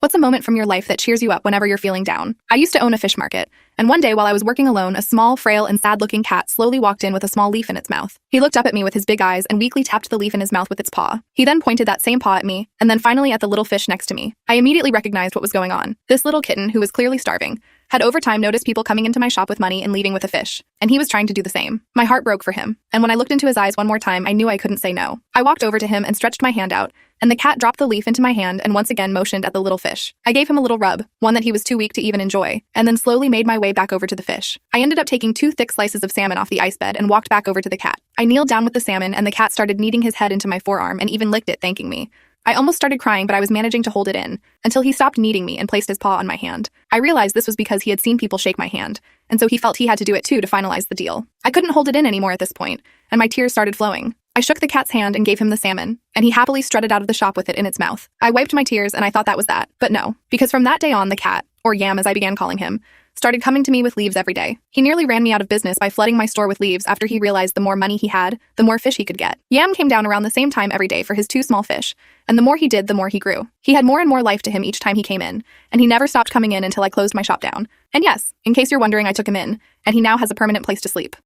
What's a moment from your life that cheers you up whenever you're feeling down? I used to own a fish market, and one day while I was working alone, a small, frail, and sad-looking cat slowly walked in with a small leaf in its mouth. He looked up at me with his big eyes and weakly tapped the leaf in his mouth with its paw. He then pointed that same paw at me, and then finally at the little fish next to me. I immediately recognized what was going on. This little kitten, who was clearly starving, had over time noticed people coming into my shop with money and leaving with a fish, and he was trying to do the same. My heart broke for him, and when I looked into his eyes one more time, I knew I couldn't say no. I walked over to him and stretched my hand out, and the cat dropped the leaf into my hand and once again motioned at the little fish. I gave him a little rub, one that he was too weak to even enjoy, and then slowly made my way back over to the fish. I ended up taking 2 thick slices of salmon off the ice bed and walked back over to the cat. I kneeled down with the salmon, and the cat started kneading his head into my forearm and even licked it, thanking me. I almost started crying, but I was managing to hold it in, until he stopped kneading me and placed his paw on my hand. I realized this was because he had seen people shake my hand, and so he felt he had to do it too to finalize the deal. I couldn't hold it in anymore at this point, and my tears started flowing. I shook the cat's hand and gave him the salmon, and he happily strutted out of the shop with it in its mouth. I wiped my tears and I thought that was that, but no, because from that day on, the cat, or Yam as I began calling him, started coming to me with leaves every day. He nearly ran me out of business by flooding my store with leaves after he realized the more money he had, the more fish he could get. Yam came down around the same time every day for his 2 small fish, and the more he did, the more he grew. He had more and more life to him each time he came in, and he never stopped coming in until I closed my shop down. And yes, in case you're wondering, I took him in, and he now has a permanent place to sleep.